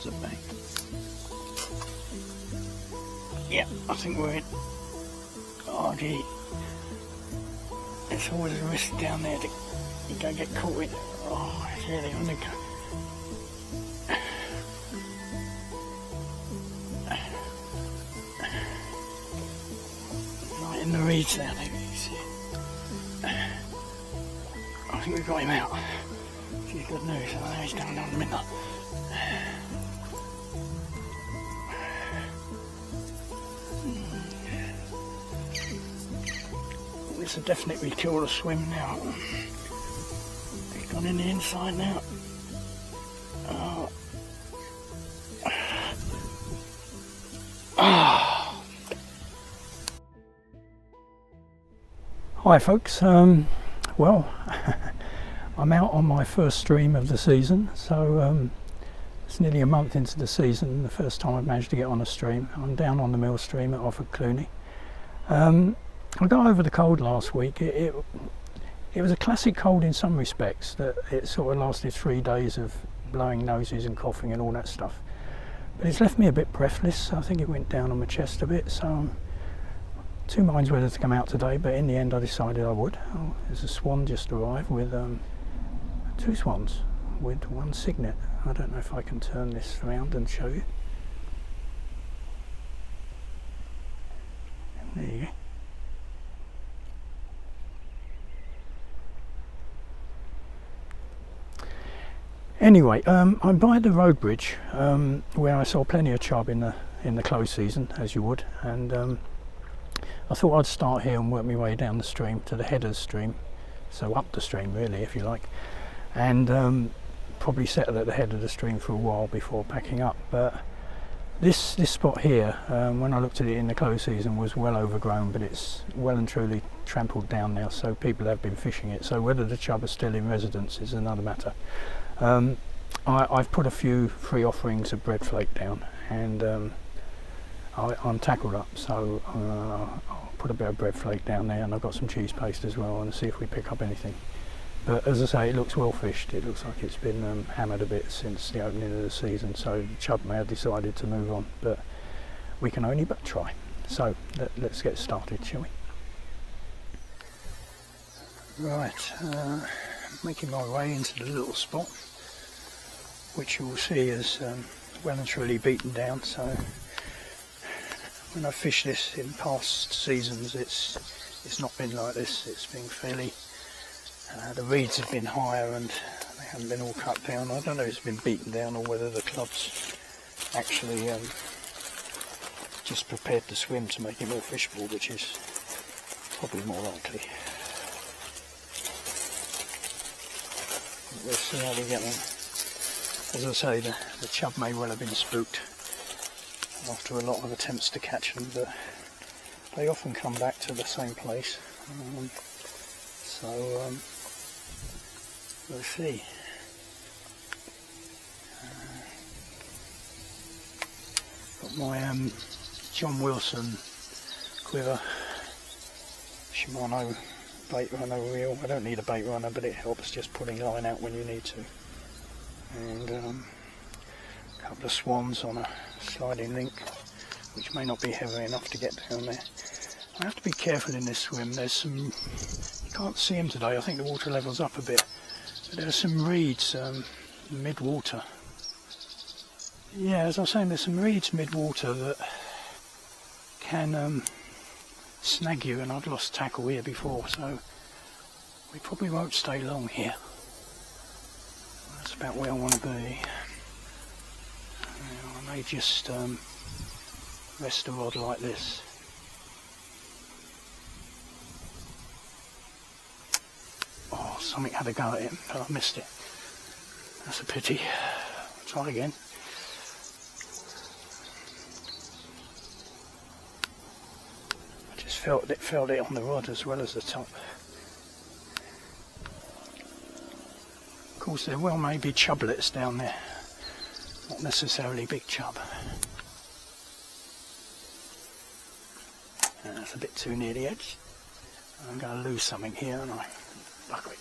opposite bank. Yeah, I think we're in. Oh gee, it's always a risk down there to you go get caught in. Oh, it's really on the go. Right in the reeds there, maybe you see it. I think we've got him out. Which is good news. I know he's down on the middle. This will definitely kill the swim now. He's gone in the inside now. Oh. Oh. Hi folks, well I'm out on my first stream of the season, so it's nearly a month into the season, the first time I've managed to get on a stream. I'm down on the mill stream at Offord Cluny. I got over the cold last week. It was a classic cold in some respects, that it sort of lasted 3 days of blowing noses and coughing and all that stuff. But it's left me a bit breathless. I think it went down on my chest a bit, so I'm two minds whether to come out today, but in the end I decided I would. Oh, there's a swan just arrived with 2 swans with 1 cygnet. I don't know if I can turn this around and show you. There you go. Anyway, I'm by the road bridge where I saw plenty of chub in the close season, as you would, and I thought I'd start here and work my way down the stream to the headers stream, so up the stream really, if you like, and probably settle at the head of the stream for a while before packing up. But this spot here, when I looked at it in the close season, was well overgrown, but it's well and truly trampled down now, so people have been fishing it. So whether the chub are still in residence is another matter. I've put a few free offerings of bread flake down, and I'm tackled up, so I'll put a bit of bread flake down there, and I've got some cheese paste as well, and see if we pick up anything. But as I say, it looks well fished. It looks like it's been hammered a bit since the opening of the season, so the chub may have decided to move on, but we can only but try. So let's get started, shall we? Right, making my way into the little spot, which you will see is well and truly beaten down. So when I fished this in past seasons, it's not been like this. It's been fairly, the reeds have been higher and they haven't been all cut down. I don't know if it's been beaten down or whether the club's actually just prepared to swim to make it more fishable, which is probably more likely. Let's see how we get on. As I say, the chub may well have been spooked after a lot of attempts to catch them, but they often come back to the same place. So we'll see. Got my John Wilson quiver Shimano bait runner reel. I don't need a bait runner, but it helps just pulling line out when you need to. And a couple of swans on a sliding link, which may not be heavy enough to get down there. I have to be careful in this swim. There's some, you can't see them today, I think the water level's up a bit, but there's some reeds mid-water. Yeah, as I was saying, there's some reeds mid-water that can snag you, and I've lost tackle here before, so we probably won't stay long here. That's about where I want to be. I may just rest the rod like this. Oh, something had a go at him, but I missed it. That's a pity. I'll try again. I just felt it on the rod as well as the top. Of course, there well may be chublets down there, not necessarily big chub. And that's a bit too near the edge. I'm going to lose something here, and I luckily.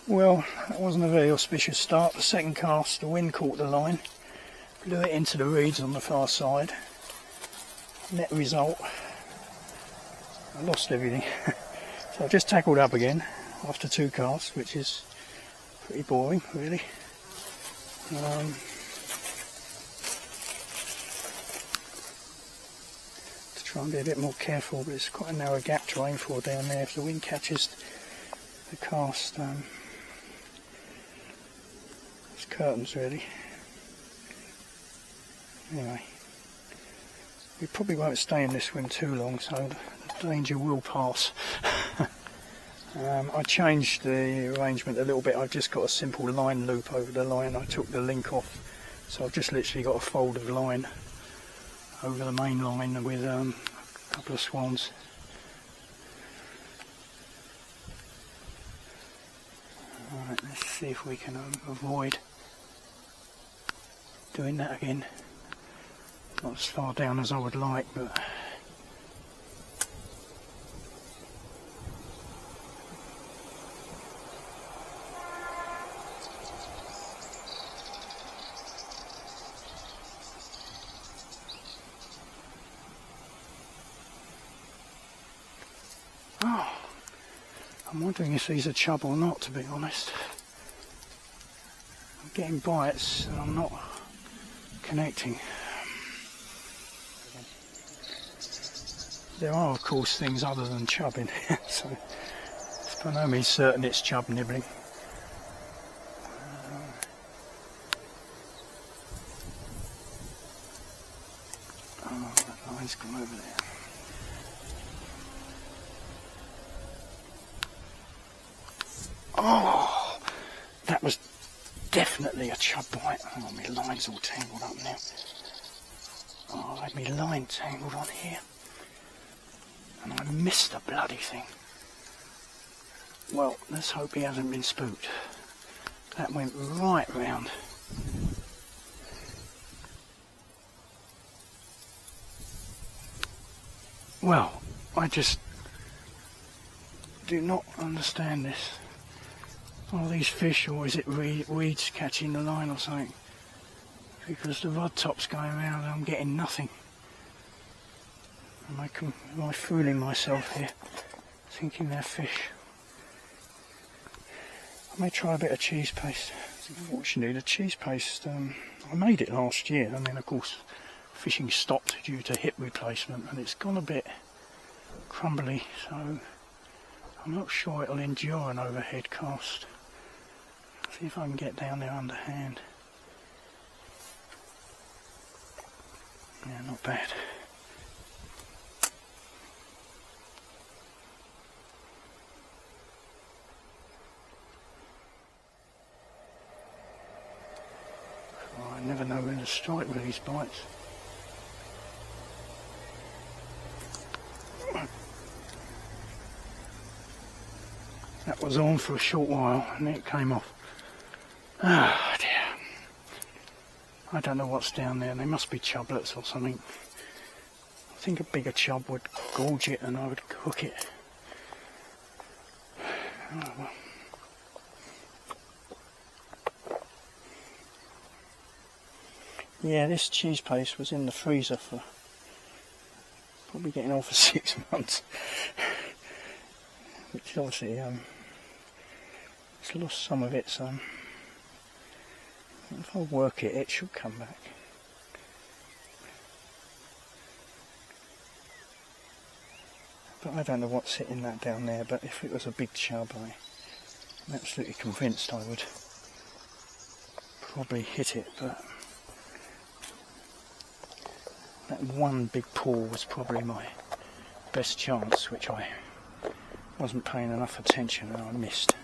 Well, that wasn't a very auspicious start. The second cast, the wind caught the line, blew it into the reeds on the far side. Net result, I lost everything. So I've just tackled up again after 2 casts, which is pretty boring really. To try and be a bit more careful, but it's quite a narrow gap to aim for down there. If the wind catches the cast, it's curtains really. Anyway, we probably won't stay in this wind too long, so the danger will pass. I changed the arrangement a little bit. I've just got a simple line loop over the line. I took the link off, so I've just literally got a fold of line over the main line with a couple of swans. Alright, let's see if we can avoid doing that again. Not as far down as I would like, but I'm wondering if these are chub or not, to be honest. I'm getting bites and I'm not connecting. There are of course things other than chub in here, so it's by no means certain it's chub nibbling. Oh, that line's gone over there. Oh, that was definitely a chub bite. Oh, my line's all tangled up now. Oh, I had my line tangled on here. And I missed the bloody thing. Well, let's hope he hasn't been spooked. That went right round. Well, I just do not understand this. Are these fish, or is it weeds catching the line or something? Because the rod top's going around and I'm getting nothing. Am I fooling myself here, thinking they're fish? I may try a bit of cheese paste. Unfortunately, the cheese paste, I made it last year, and then of course fishing stopped due to hip replacement, and it's gone a bit crumbly, so I'm not sure it'll endure an overhead cast. See if I can get down there underhand. Yeah, not bad. Oh, I never know when to strike with these bites. That was on for a short while and then it came off. Ah, dear. I don't know what's down there. They must be chublets or something. I think a bigger chub would gorge it and I would cook it. Oh, well. Yeah, this cheese paste was in the freezer for probably getting on for 6 months. Which obviously it's lost some of its if I work it, it should come back. But I don't know what's hitting that down there, but if it was a big chub, I'm absolutely convinced I would probably hit it, but that one big pull was probably my best chance, which I wasn't paying enough attention and I missed.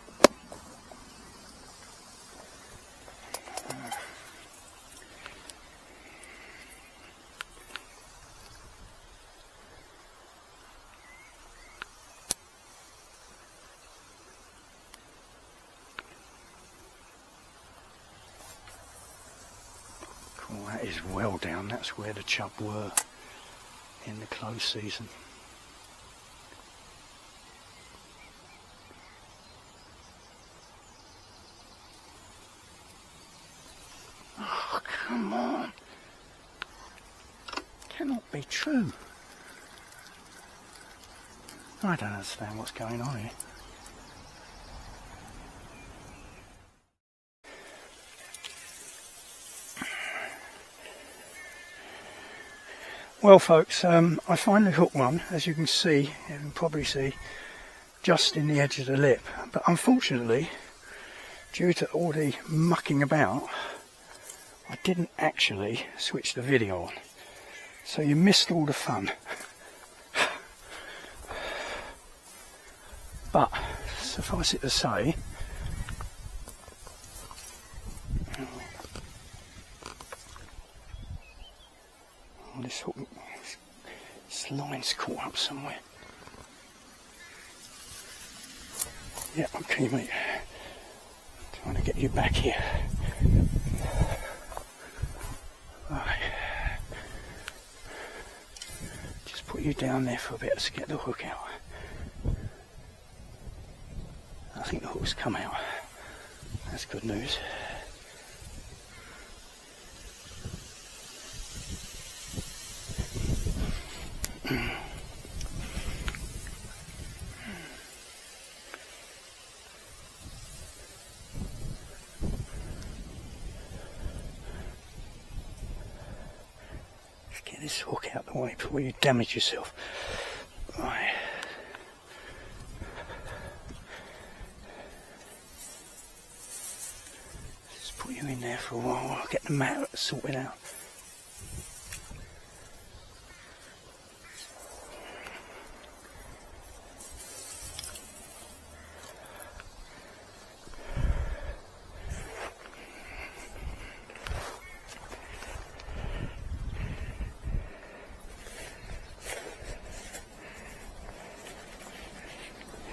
Cool, that is well down. That's where the chub were in the close season. Come on. Cannot be true. I don't understand what's going on here. Well folks, I finally hooked one, as you can see, you can probably see, just in the edge of the lip. But unfortunately, due to all the mucking about, I didn't actually switch the video on. So you missed all the fun. But, suffice it to say, this hook, this line's caught up somewhere. Yeah, okay mate. Trying to get you back here. Right. Just put you down there for a bit to get the hook out. I think the hook's come out. That's good news. Get this hook out the way before you damage yourself. Right. Just put you in there for a while. I'll get the mat sorted out.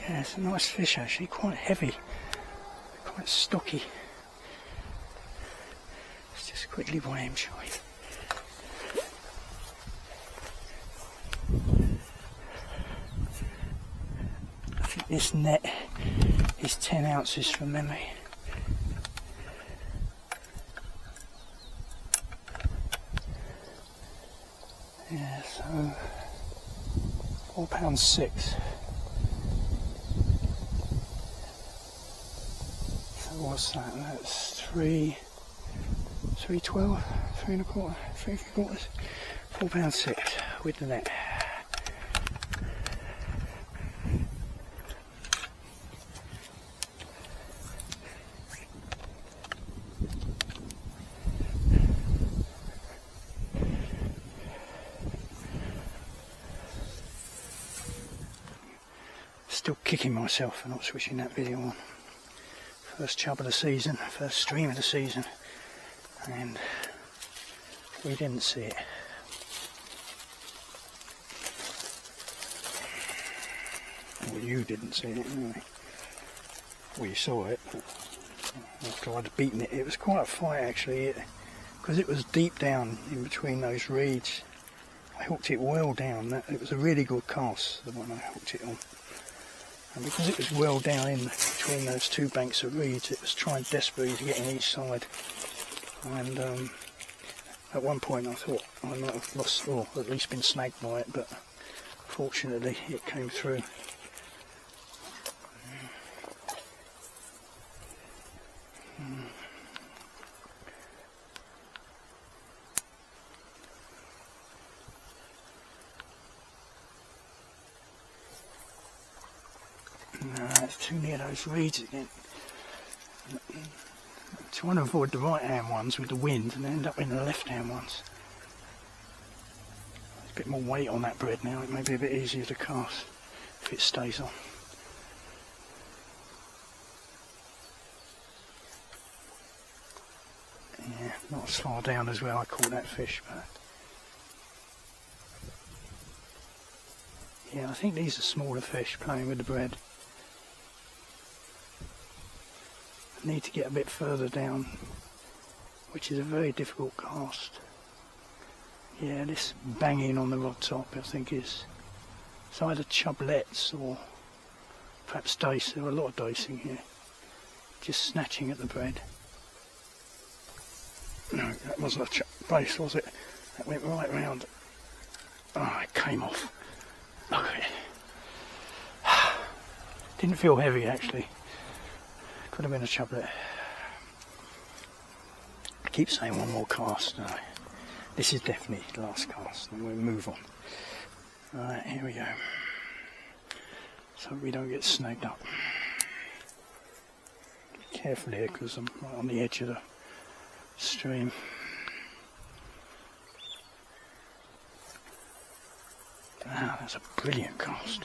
Yeah, it's a nice fish actually, quite heavy, quite stocky. Let's just quickly weigh him, shall we? I think this net is 10 ounces from memory. Yeah, so £4.6. What's that? That's 3.12, 3.25, 3.75, £4.6 with the net. Still kicking myself for not switching that video on. First chub of the season, first stream of the season, and we didn't see it. Well, you didn't see it anyway. Well, you saw it, but after I'd beaten it, it was quite a fight actually, because it was deep down in between those reeds. I hooked it well down. It was a really good cast, the one I hooked it on. And because it was well down in between those two banks of reeds, it was trying desperately to get in each side. And at one point I thought I might have lost, or at least been snagged by it, but fortunately it came through. No, it's too near those reeds again. Trying to avoid the right hand ones with the wind and end up in the left hand ones. There's a bit more weight on that bread now, it may be a bit easier to cast if it stays on. Yeah, not as far down as where I caught that fish, but yeah, I think these are smaller fish playing with the bread. Need to get a bit further down, which is a very difficult cast. Yeah, this banging on the rod top I think is it's either chublets or perhaps dace. There are a lot of dacing here, just snatching at the bread. No, that wasn't a base, was it? That went right round. Oh, it came off. Look at it. Didn't feel heavy actually. Could have been a chub there. I keep saying one more cast. No. This is definitely the last cast, and we'll move on. Right, here we go. So we don't get snagged up. Be careful here because I'm right on the edge of the stream. Ah, that's a brilliant cast.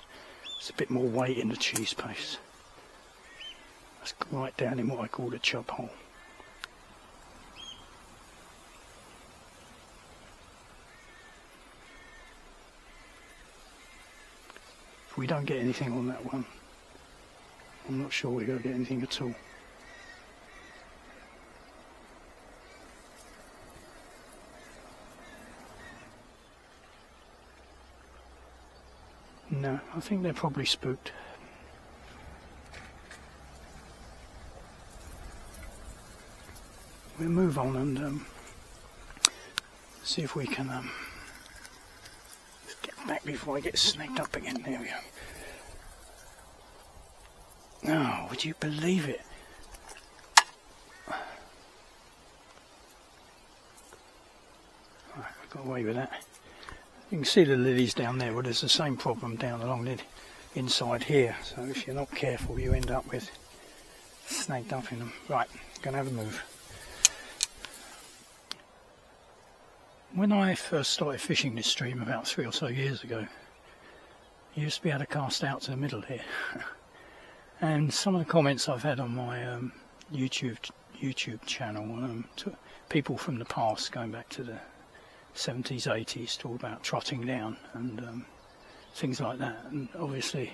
It's a bit more weight in the cheese paste. That's right down in what I call the chub hole. If we don't get anything on that one, I'm not sure we're going to get anything at all. No, I think they're probably spooked. We'll move on and see if we can get back before I get snagged up again. There we go. Oh, would you believe it? Right, I got away with that. You can see the lilies down there. Well, there's the same problem down along the inside here. So if you're not careful, you end up with snagged up in them. Right, gonna have a move. When I first started fishing this stream about 3 or so years ago, you used to be able to cast out to the middle here. And some of the comments I've had on my YouTube channel, to people from the past, going back to the 70s, 80s, talk about trotting down and things like that. And obviously,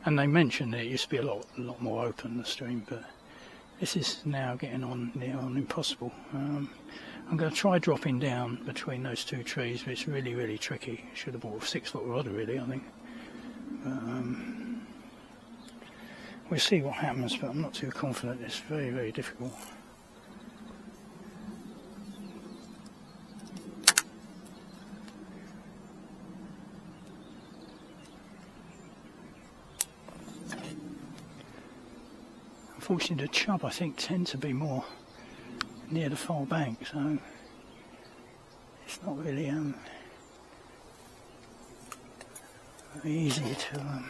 and they mentioned that it used to be a lot more open, the stream, but this is now getting on near on impossible. I'm going to try dropping down between those two trees, but it's really, really tricky. Should have bought a 6-foot rod really, I think. We'll see what happens, but I'm not too confident. It's very, very difficult. Unfortunately, the chub, I think, tend to be more near the far bank, so it's not really very easy to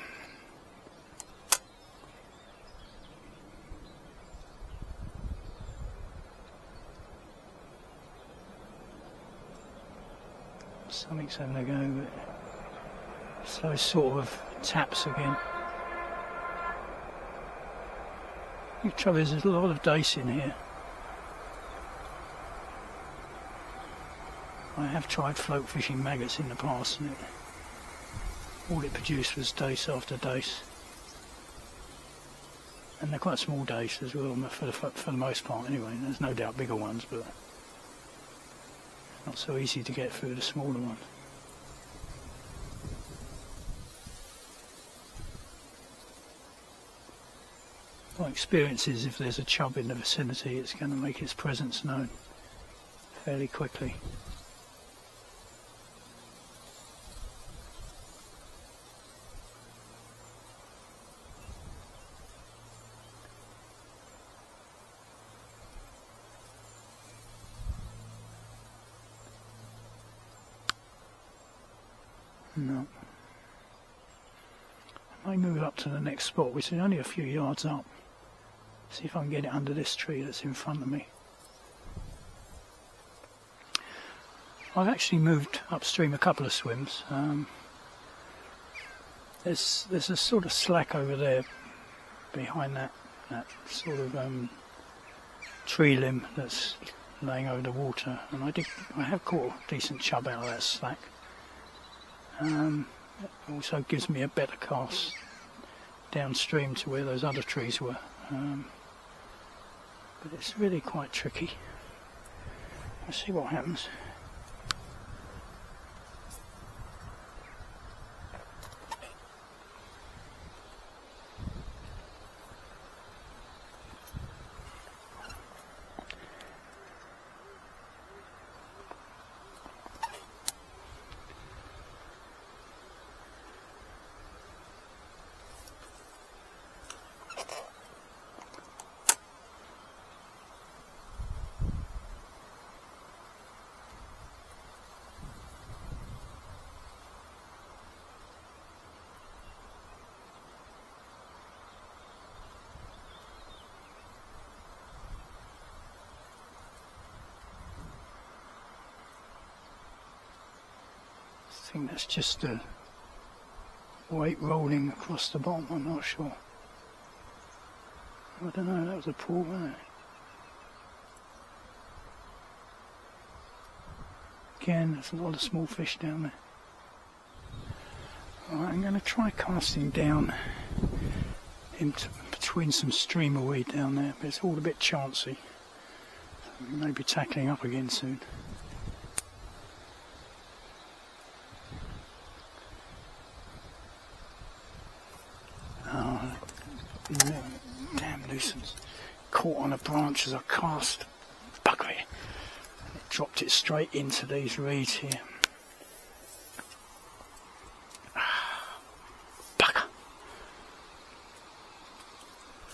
something's having a go, but it's those sort of taps again. The trouble is there's a lot of dace in here. I have tried float fishing maggots in the past, and all it produced was dace after dace. And they're quite small dace as well, for the most part anyway. There's no doubt bigger ones, but not so easy to get through the smaller ones. My experience is if there's a chub in the vicinity, it's going to make its presence known fairly quickly. No. I move up to the next spot, which is only a few yards up. See if I can get it under this tree that's in front of me. I've actually moved upstream a couple of swims. There's a sort of slack over there behind that sort of tree limb that's laying over the water, and I have caught a decent chub out of that slack. It also gives me a better cast downstream to where those other trees were. But it's really quite tricky. Let's see what happens. think that's just a weight rolling across the bottom, I'm not sure. I don't know, that was a pool, wasn't it? Again, there's a lot of small fish down there. Right, I'm going to try casting down into between some streamer weed down there, but it's all a bit chancy. So we may be tackling up again soon. Oh, damn nuisance. Caught on a branch as I cast. Bugger it. It dropped it straight into these reeds here. Bugger.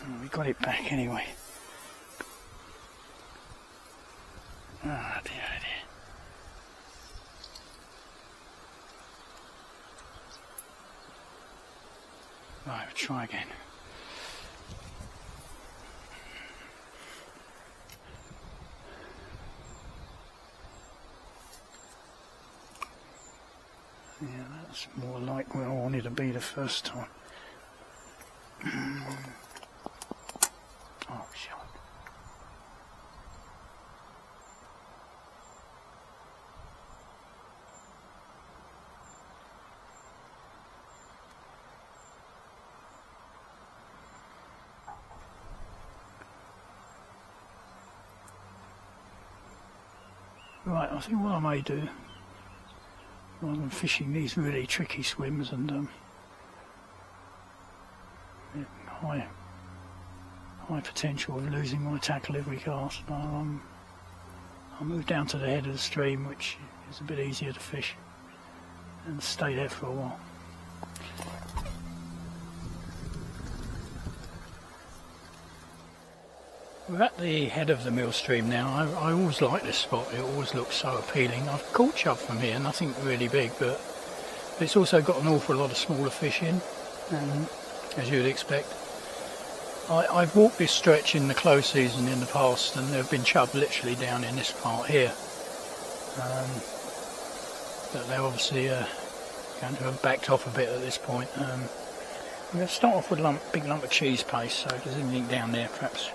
Oh, we got it back anyway. Oh dear, dear. Right, we'll try again. Yeah, that's more like where I wanted to be the first time. Oh, shit. Right, I think what I may do, rather than fishing these really tricky swims and high potential of losing my tackle every cast, I'll move down to the head of the stream, which is a bit easier to fish, and stay there for a while. We're at the head of the mill stream now. I always like this spot, it always looks so appealing. I've caught chub from here, nothing really big, but it's also got an awful lot of smaller fish in, as you'd expect. I've walked this stretch in the close season in the past, and there have been chub literally down in this part here. But they're obviously going to have backed off a bit at this point. I'm going to start off with a big lump of cheese paste, so if there's anything down there perhaps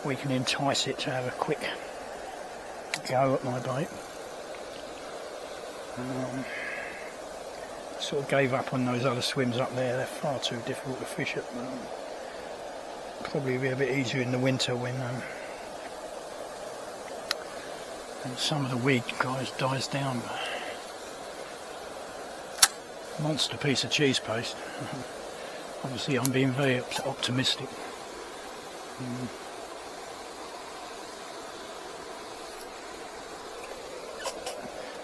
we can entice it to have a quick go at my bait. Sort of gave up on those other swims up there, they're far too difficult to fish at the moment. Probably be a bit easier in the winter when some of the weed dies down. Monster piece of cheese paste. Obviously I'm being very optimistic.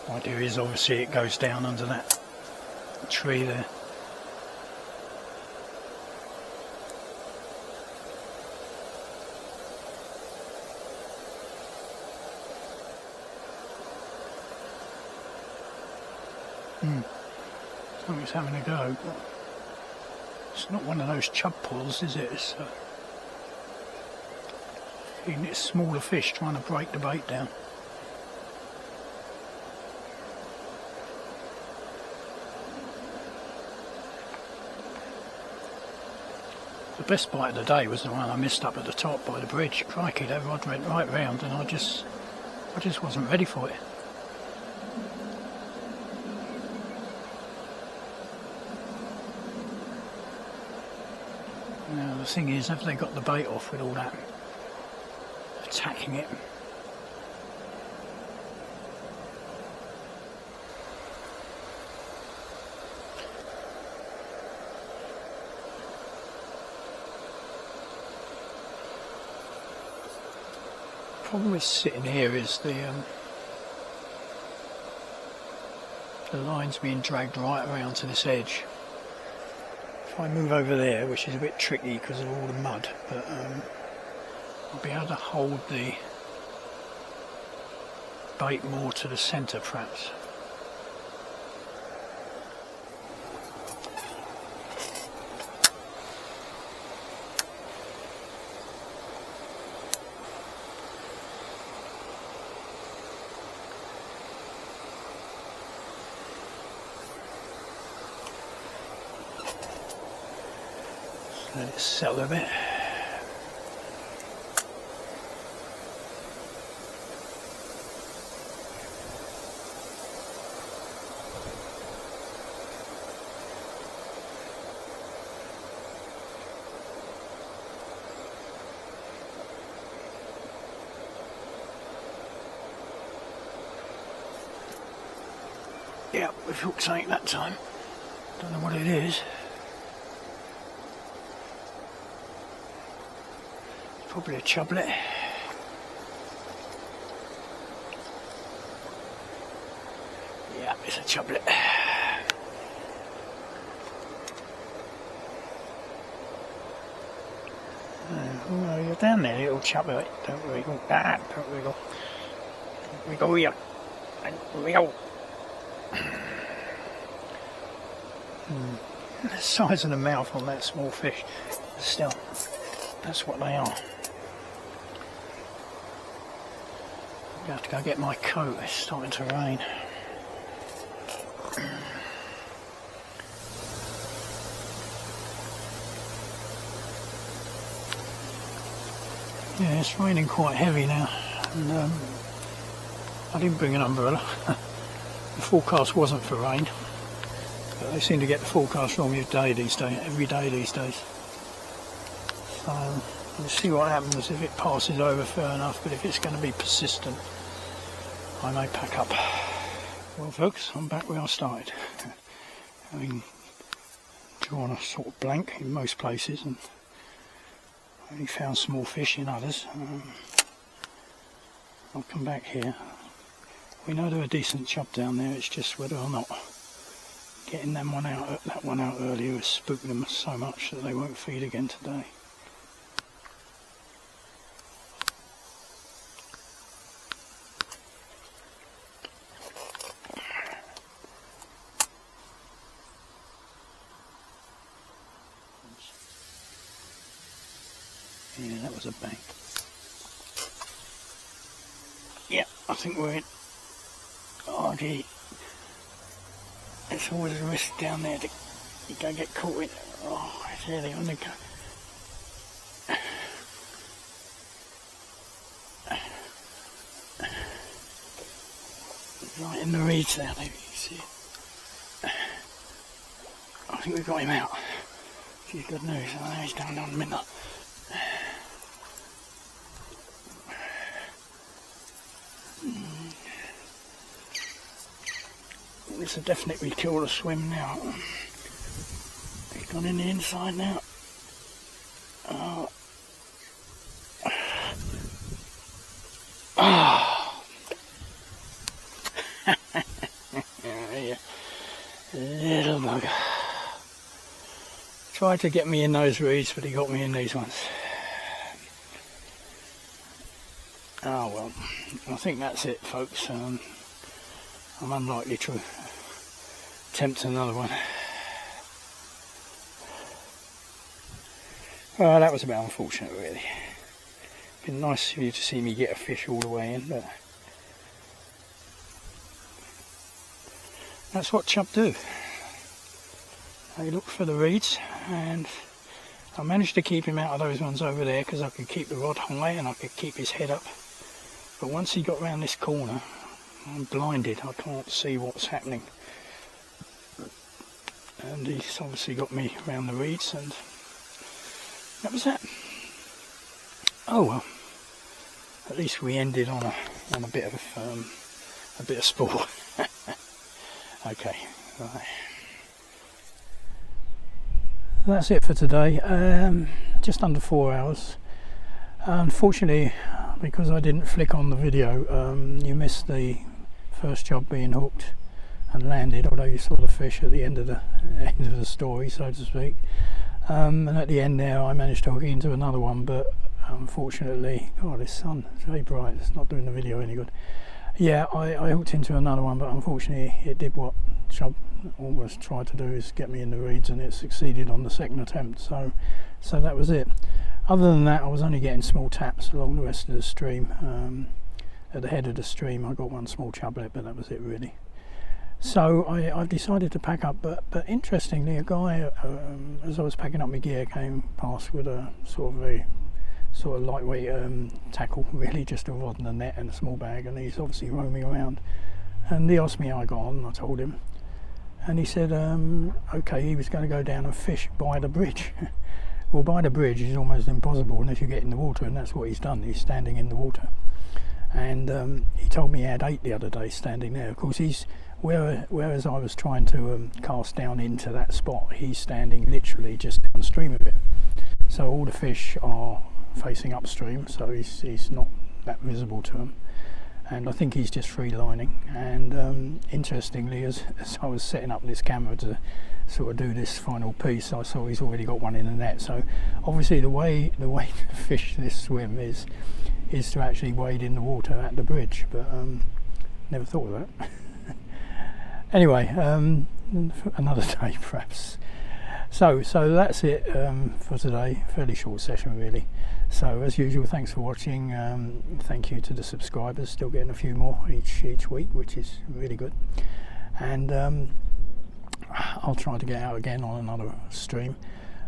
The idea is obviously it goes down under that tree there. Something's having a go, but it's not one of those chub pulls, is it? It's smaller fish trying to break the bait down. The best bite of the day was the one I missed up at the top by the bridge. Crikey, that rod went right round and I just wasn't ready for it. Now the thing is, have they got the bait off with all that attacking it? The problem with sitting here is the line's being dragged right around to this edge. If I move over there, which is a bit tricky because of all the mud, but I'll be able to hold the bait more to the centre perhaps. Let it settle a bit. Yeah, we've hooked something that time. Don't know what it is. Probably a chublet. Yeah, it's a chublet. Oh, you're down there, little chublet. Don't wiggle. Don't wiggle. Wiggle here. Wiggle. The size of the mouth on that small fish, still, that's what they are. I have to go get my coat, it's starting to rain. Yeah, it's raining quite heavy now, and I didn't bring an umbrella. The forecast wasn't for rain. But they seem to get the forecast wrong every day these days. So we'll see what happens if it passes over fair enough, but if it's going to be persistent, I may pack up. Well folks, I'm back where I started. Having drawn a sort of blank in most places and only found small fish in others. I'll come back here. We know there are decent chub down there, it's just whether or not getting that one out earlier has spooked them so much that they won't feed again today. Yeah, that was a bang. Yeah, I think we're in. Oh gee. It's always a risk down there to you go get caught in. Oh, it's really on the go. Right in the reeds there, maybe you can see it. I think we've got him out. Which is good news. I know he's down the middle. This will definitely kill the swim now. He's gone in the inside now. Oh. Oh. Yeah. Little bugger. Tried to get me in those reeds, but he got me in these ones. Oh well, I think that's it folks. I'm unlikely to tempt another one. Well, that was a bit unfortunate really. Been nice for you to see me get a fish all the way in, but that's what chub do. They look for the reeds, and I managed to keep him out of those ones over there because I could keep the rod high and I could keep his head up. But once he got round this corner, I'm blinded, I can't see what's happening. And he's obviously got me around the reeds, and that was that. Oh well, at least we ended on a bit of sport. Okay, right. That's it for today. Just under 4 hours. Unfortunately, because I didn't flick on the video, you missed the first chub being hooked and landed, although you saw the fish at the end of the story, so to speak. And at the end there I managed to hook into another one, but unfortunately, God, this sun is very bright, it's not doing the video any good. Yeah, I hooked into another one, but unfortunately it did what chub always tried to do, is get me in the reeds, and it succeeded on the second attempt, so that was it. Other than that, I was only getting small taps along the rest of the stream. At the head of the stream I got one small chublet, but that was it really. So I've decided to pack up, but interestingly, a guy, as I was packing up my gear, came past with a sort of lightweight tackle, really just a rod and a net and a small bag, and he's obviously roaming around. And he asked me how I got on, and I told him, and he said, okay, he was going to go down and fish by the bridge. Well, by the bridge is almost impossible unless you get in the water, and that's what he's done. He's standing in the water, and he told me he had 8 the other day standing there. Of course, whereas I was trying to cast down into that spot, he's standing literally just downstream of it. So all the fish are facing upstream, so he's not that visible to them. And I think he's just free lining. And interestingly, as I was setting up this camera to sort of do this final piece, I saw he's already got one in the net. So obviously the way to fish this swim is to actually wade in the water at the bridge, but never thought of that. Anyway, another day perhaps. So that's it for today. Fairly short session really. So as usual, thanks for watching. Thank you to the subscribers, still getting a few more each week, which is really good. And I'll try to get out again on another stream,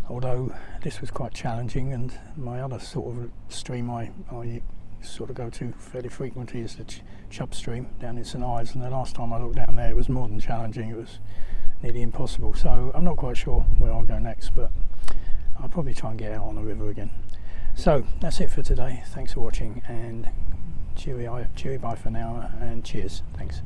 although this was quite challenging, and my other sort of stream I sort of go to fairly frequently is the chub stream down in St Ives, and the last time I looked down there it was more than challenging, it was nearly impossible. So I'm not quite sure where I'll go next, but I'll probably try and get out on the river again. So that's it for today. Thanks for watching, and cheery bye for now, and cheers. Thanks.